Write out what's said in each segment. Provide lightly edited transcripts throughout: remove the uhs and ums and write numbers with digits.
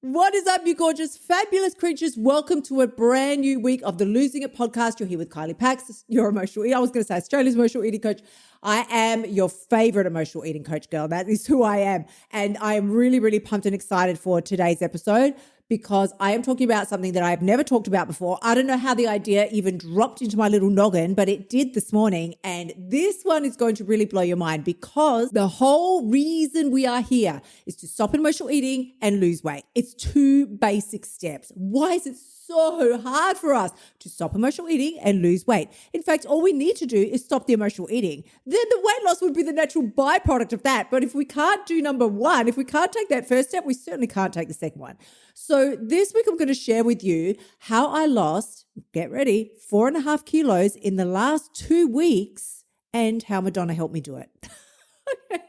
What is up, you gorgeous, fabulous creatures? Welcome to a brand new week of the Losing It podcast. You're here with Kylie Pax, your emotional eater. I was going to say Australia's emotional eating coach. I am your favorite emotional eating coach, girl. That is who I am. And I am really, really pumped and excited for today's episode because I am talking about something that I've never talked about before. I don't know how the idea even dropped into my little noggin, but it did this morning. And this one is going to really blow your mind because the whole reason we are here is to stop emotional eating and lose weight. It's two basic steps. Why is it so hard for us to stop emotional eating and lose weight? In fact, all we need to do is stop the emotional eating. Then the weight loss would be the natural byproduct of that. But if we can't do number one, if we can't take that first step, we certainly can't take the second one. So this week I'm going to share with you how I lost, get ready, 4.5 kilos in the last 2 weeks and how Madonna helped me do it. Okay.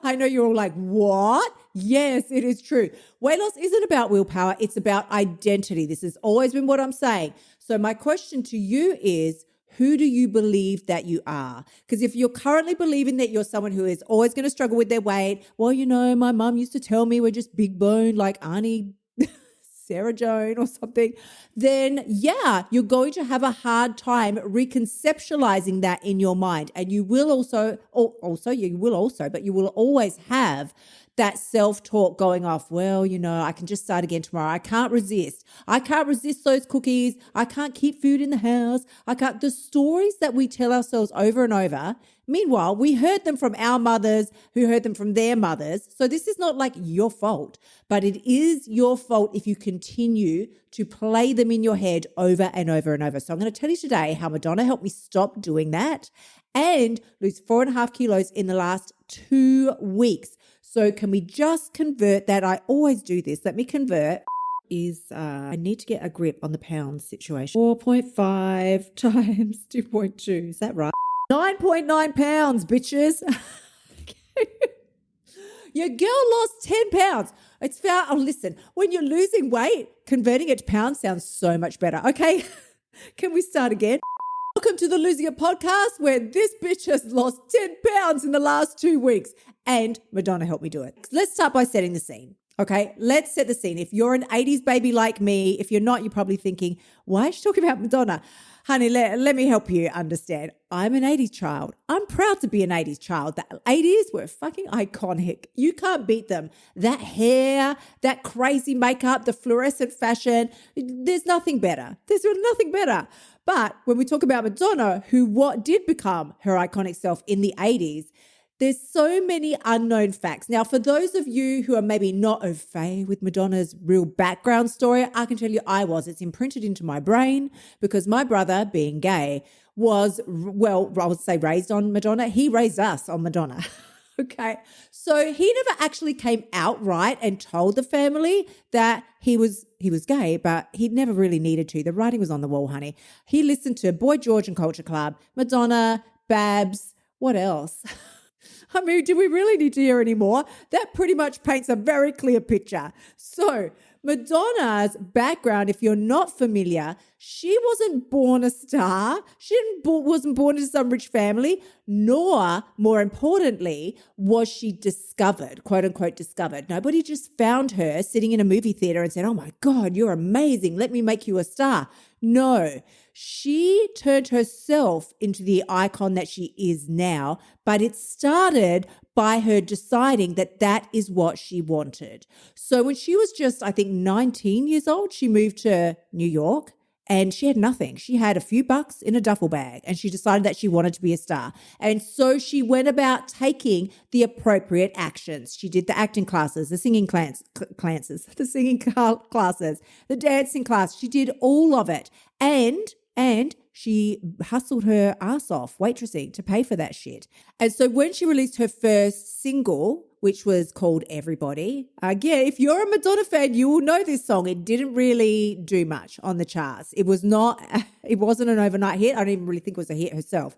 I know you're all like, what? Yes, it is true. Weight loss isn't about willpower. It's about identity. This has always been what I'm saying. So my question to you is, who do you believe that you are? Because if you're currently believing that you're someone who is always going to struggle with their weight, well, you know, my mum used to tell me we're just big boned like Auntie Sarah Joan or something, then yeah, you're going to have a hard time reconceptualizing that in your mind. And you will but you will always have that self-talk going off. Well, you know, I can just start again tomorrow. I can't resist. I can't resist those cookies. I can't keep food in the house. The stories that we tell ourselves over and over. Meanwhile, we heard them from our mothers who heard them from their mothers. So this is not like your fault, but it is your fault if you continue to play them in your head over and over and over. So I'm going to tell you today how Madonna helped me stop doing that and lose 4.5 kilos in the last 2 weeks. So can we just convert that? I always do this. Let me convert. I need to get a grip on the pounds situation. 4.5 times 2.2. Is that right? 9.9 pounds, bitches. Your girl lost 10 pounds. It's found. Oh, listen, when you're losing weight, converting it to pounds sounds so much better. Okay, can we start again? Welcome to the Losing It podcast, where this bitch has lost 10 pounds in the last 2 weeks. And Madonna helped me do it. Let's start by setting the scene. Okay, let's set the scene. If you're an 80s baby like me, if you're not, you're probably thinking, why is she talking about Madonna? Honey, let me help you understand. I'm an 80s child. I'm proud to be an 80s child. The 80s were fucking iconic. You can't beat them. That hair, that crazy makeup, the fluorescent fashion, there's nothing better. There's nothing better. But when we talk about Madonna, what did become her iconic self in the 80s, there's so many unknown facts. Now, for those of you who are maybe not au fait with Madonna's real background story, I can tell you I was. It's imprinted into my brain because my brother, being gay, was, well, I would say raised on Madonna. He raised us on Madonna. Okay. So he never actually came out right and told the family that he was gay, but he never really needed to. The writing was on the wall, honey. He listened to Boy George and Culture Club, Madonna, Babs, what else? I mean, do we really need to hear any more? That pretty much paints a very clear picture. So Madonna's background, if you're not familiar, she wasn't born a star. She wasn't born into some rich family, nor, more importantly, was she discovered, quote unquote discovered. Nobody just found her sitting in a movie theater and said, oh my God, you're amazing. Let me make you a star. No, she turned herself into the icon that she is now, but it started by her deciding that that is what she wanted. So when she was just, I think, 19 years old, she moved to New York. And she had nothing. She had a few bucks in a duffel bag and she decided that she wanted to be a star. And so she went about taking the appropriate actions. She did the acting classes, the singing classes, the dancing class. She did all of it. And she hustled her ass off waitressing to pay for that shit. And so when she released her first single, which was called Everybody. Again, if you're a Madonna fan, you will know this song. It didn't really do much on the charts. It wasn't an overnight hit. I don't even really think it was a hit itself.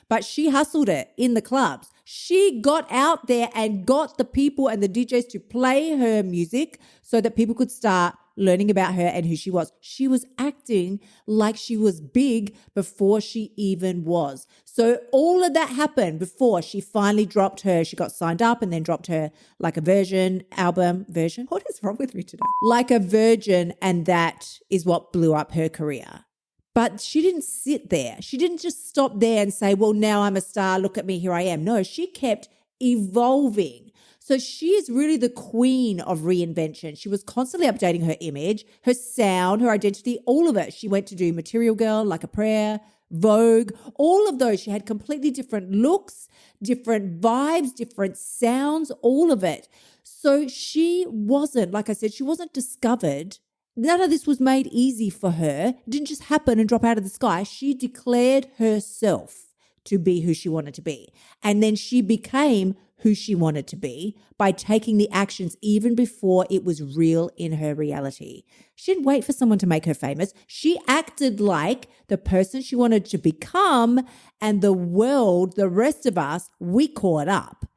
But she hustled it in the clubs. She got out there and got the people and the DJs to play her music so that people could start learning about her and who she was. She was acting like she was big before she even was. So all of that happened before she finally dropped she got signed up and then dropped her like a album version. What is wrong with me today? Like a virgin, and that is what blew up her career. But she didn't sit there. She didn't just stop there and say, well, now I'm a star. Look at me. Here I am. No, she kept evolving. So she is really the queen of reinvention. She was constantly updating her image, her sound, her identity, all of it. She went to do Material Girl, Like a Prayer, Vogue, all of those. She had completely different looks, different vibes, different sounds, all of it. So she wasn't, like I said, she wasn't discovered. None of this was made easy for her. It didn't just happen and drop out of the sky. She declared herself to be who she wanted to be. And then she became who she wanted to be by taking the actions even before it was real in her reality. She didn't wait for someone to make her famous. She acted like the person she wanted to become, and the world, the rest of us, we caught up.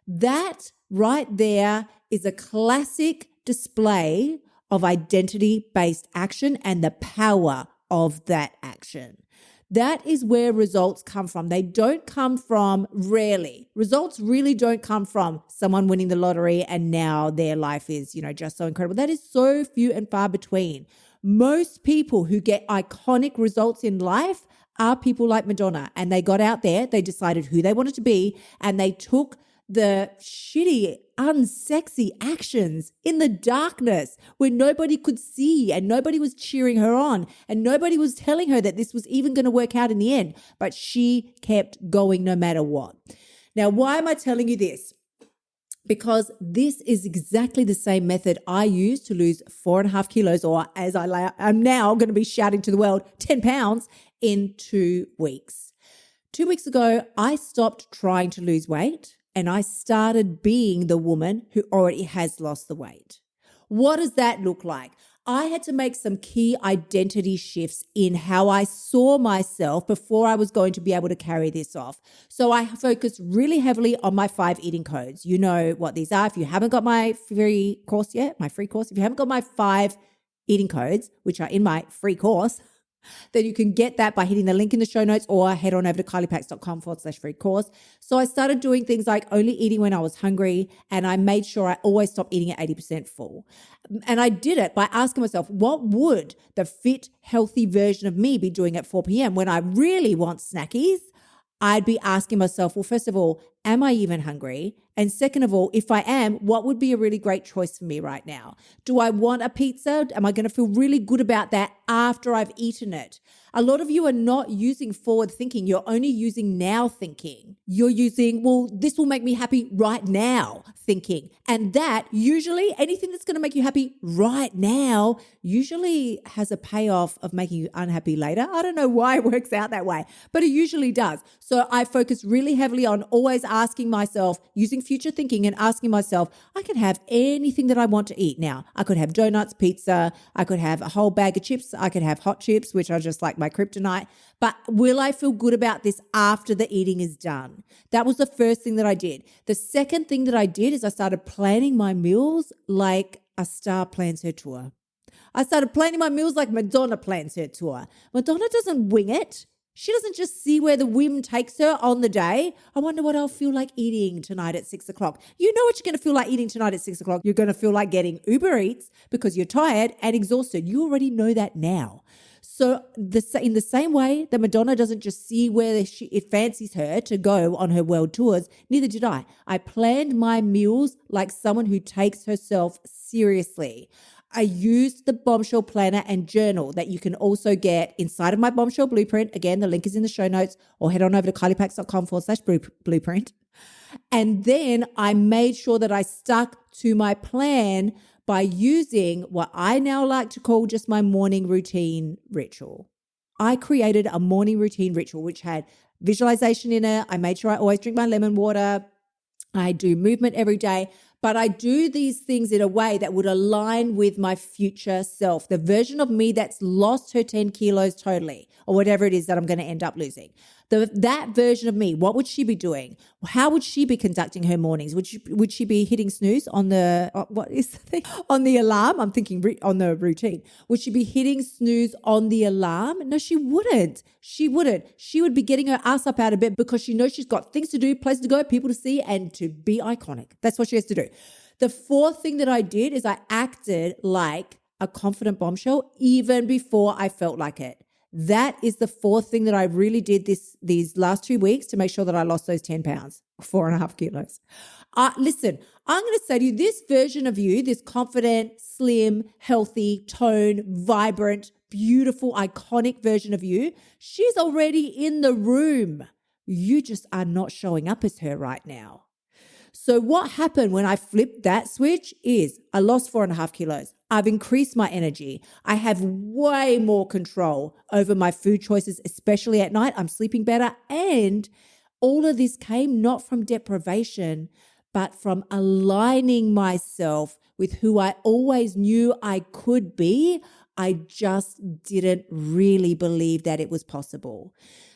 That right there is a classic display of identity-based action and the power of that action. That is where results come from. They don't come from, rarely. Results really don't come from someone winning the lottery and now their life is, just so incredible. That is so few and far between. Most people who get iconic results in life are people like Madonna, and they got out there, they decided who they wanted to be, and they took the shitty, unsexy actions in the darkness where nobody could see and nobody was cheering her on and nobody was telling her that this was even going to work out in the end. But she kept going no matter what. Now, why am I telling you this? Because this is exactly the same method I used to lose 4.5 kilos, or as I'm now going to be shouting to the world, 10 pounds in 2 weeks. 2 weeks ago, I stopped trying to lose weight. And I started being the woman who already has lost the weight. What does that look like? I had to make some key identity shifts in how I saw myself before I was going to be able to carry this off. So I focused really heavily on my 5 eating codes. You know what these are. If you haven't got my free course yet, if you haven't got my 5 eating codes, which are in my free course, then you can get that by hitting the link in the show notes or head on over to kyliepax.com/free course. So I started doing things like only eating when I was hungry, and I made sure I always stopped eating at 80% full. And I did it by asking myself, what would the fit, healthy version of me be doing at 4 p.m. when I really want snackies? I'd be asking myself, well, first of all, am I even hungry? And second of all, if I am, what would be a really great choice for me right now? Do I want a pizza? Am I going to feel really good about that after I've eaten it? A lot of you are not using forward thinking. You're only using now thinking. You're using, well, this will make me happy right now thinking. And that usually, anything that's going to make you happy right now usually has a payoff of making you unhappy later. I don't know why it works out that way, but it usually does. So I focus really heavily on always asking myself, using future thinking and asking myself, I can have anything that I want to eat now. I could have donuts, pizza, I could have a whole bag of chips, I could have hot chips, which are just like my kryptonite. But will I feel good about this after the eating is done? That was the first thing that I did. The second thing that I did is I started planning my meals like a star plans her tour. I started planning my meals like Madonna plans her tour. Madonna doesn't wing it. She doesn't just see where the whim takes her on the day. I wonder what I'll feel like eating tonight at 6 o'clock. You know what you're going to feel like eating tonight at 6 o'clock. You're going to feel like getting Uber Eats because you're tired and exhausted. You already know that now. So in the same way that Madonna doesn't just see where it fancies her to go on her world tours, neither did I. I planned my meals like someone who takes herself seriously. I used the Bombshell Planner and Journal that you can also get inside of my Bombshell Blueprint. Again, the link is in the show notes, or head on over to kyliepax.com/blueprint. And then I made sure that I stuck to my plan by using what I now like to call just my morning routine ritual. I created a morning routine ritual which had visualization in it. I made sure I always drink my lemon water. I do movement every day, but I do these things in a way that would align with my future self, the version of me that's lost her 10 kilos totally, or whatever it is that I'm going to end up losing. That version of me, what would she be doing? How would she be conducting her mornings? Would she be hitting snooze on the, what is the thing? On the alarm? I'm thinking on the routine. Would she be hitting snooze on the alarm? No, she wouldn't. She wouldn't. She would be getting her ass up out of bed because she knows she's got things to do, places to go, people to see, and to be iconic. That's what she has to do. The fourth thing that I did is I acted like a confident bombshell even before I felt like it. That is the fourth thing that I really did these last 2 weeks to make sure that I lost those 10 pounds, 4.5 kilos. Listen, I'm going to say to you, this version of you, this confident, slim, healthy, toned, vibrant, beautiful, iconic version of you, she's already in the room. You just are not showing up as her right now. So what happened when I flipped that switch is I lost 4.5 kilos. I've increased my energy. I have way more control over my food choices, especially at night. I'm sleeping better. And all of this came not from deprivation, but from aligning myself with who I always knew I could be. I just didn't really believe that it was possible.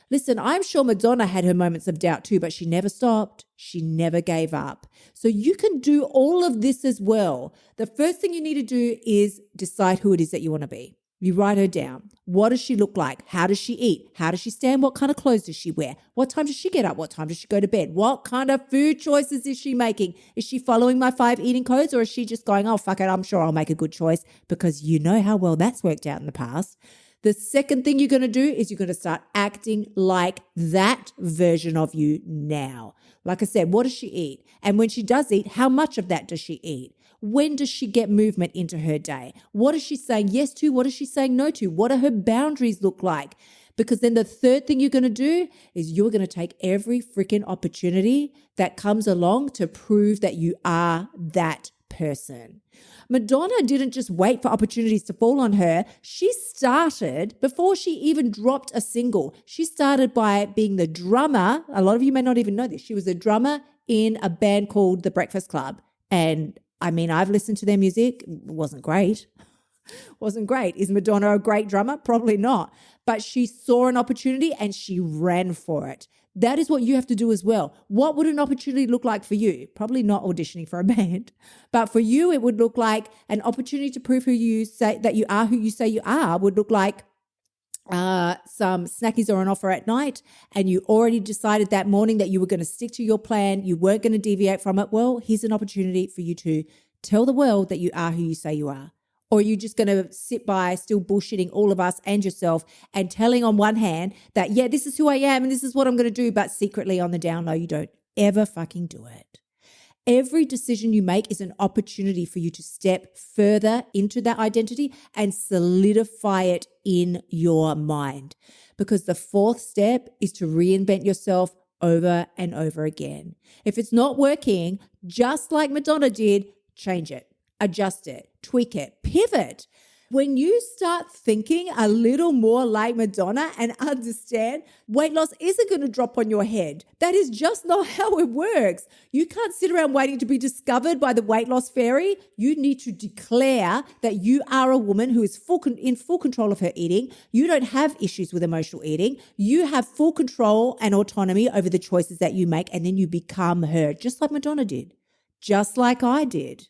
Listen, I'm sure Madonna had her moments of doubt too, but she never stopped. She never gave up. So you can do all of this as well. The first thing you need to do is decide who it is that you want to be. You write her down. What does she look like? How does she eat? How does she stand? What kind of clothes does she wear? What time does she get up? What time does she go to bed? What kind of food choices is she making? Is she following my 5 eating codes, or is she just going, oh, fuck it, I'm sure I'll make a good choice, because you know how well that's worked out in the past. The second thing you're going to do is you're going to start acting like that version of you now. Like I said, what does she eat? And when she does eat, how much of that does she eat? When does she get movement into her day? What is she saying yes to? What is she saying no to? What do her boundaries look like? Because then the third thing you're going to do is you're going to take every freaking opportunity that comes along to prove that you are that person. Madonna didn't just wait for opportunities to fall on her. She started, before she even dropped a single, she started by being the drummer. A lot of you may not even know this. She was a drummer in a band called The Breakfast Club. And I mean, I've listened to their music. It wasn't great. Wasn't great. Is Madonna a great drummer? Probably not. But she saw an opportunity and she ran for it. That is what you have to do as well. What would an opportunity look like for you? Probably not auditioning for a band, but for you, it would look like an opportunity to prove who you say that you are, who you say you are, would look like some snackies are on offer at night, and you already decided that morning that you were going to stick to your plan. You weren't going to deviate from it. Well, here's an opportunity for you to tell the world that you are who you say you are. Or are you just going to sit by still bullshitting all of us and yourself and telling on one hand that, yeah, this is who I am and this is what I'm going to do, but secretly on the down low, you don't ever fucking do it. Every decision you make is an opportunity for you to step further into that identity and solidify it in your mind. Because the fourth step is to reinvent yourself over and over again. If it's not working, just like Madonna did, change it. Adjust it, tweak it, pivot. When you start thinking a little more like Madonna and understand weight loss isn't going to drop on your head. That is just not how it works. You can't sit around waiting to be discovered by the weight loss fairy. You need to declare that you are a woman who is in full control of her eating. You don't have issues with emotional eating. You have full control and autonomy over the choices that you make, and then you become her, just like Madonna did, just like I did.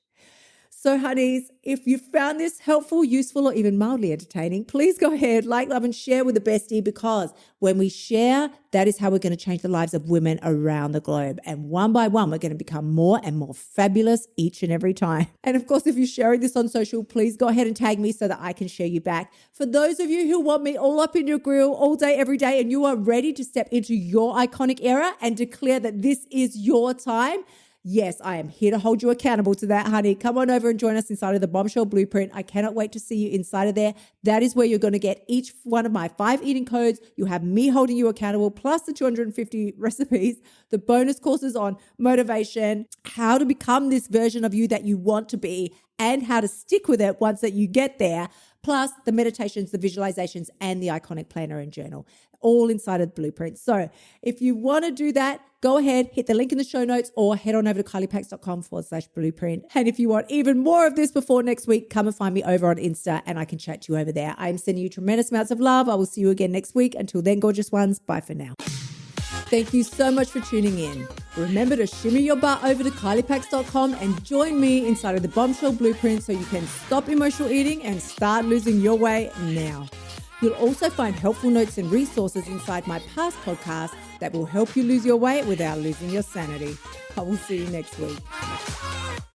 So honeys, if you found this helpful, useful, or even mildly entertaining, please go ahead, like, love, and share with a bestie, because when we share, that is how we're going to change the lives of women around the globe. And one by one, we're going to become more and more fabulous each and every time. And of course, if you're sharing this on social, please go ahead and tag me so that I can share you back. For those of you who want me all up in your grill all day, every day, and you are ready to step into your iconic era and declare that this is your time, yes, I am here to hold you accountable to that, honey. Come on over and join us inside of the Bombshell Blueprint. I cannot wait to see you inside of there. That is where you're going to get each one of my 5 eating codes. You have me holding you accountable, plus the 250 recipes, the bonus courses on motivation, how to become this version of you that you want to be, and how to stick with it once that you get there, plus the meditations, the visualizations, and the iconic planner and journal, all inside of the Blueprint. So if you want to do that, go ahead, hit the link in the show notes, or head on over to kyliepax.com/blueprint. And if you want even more of this before next week, come and find me over on Insta and I can chat to you over there. I am sending you tremendous amounts of love. I will see you again next week. Until then, gorgeous ones, bye for now. Thank you so much for tuning in. Remember to shimmy your butt over to KyliePax.com and join me inside of the Bombshell Blueprint so you can stop emotional eating and start losing your weight now. You'll also find helpful notes and resources inside my past podcasts that will help you lose your weight without losing your sanity. I will see you next week.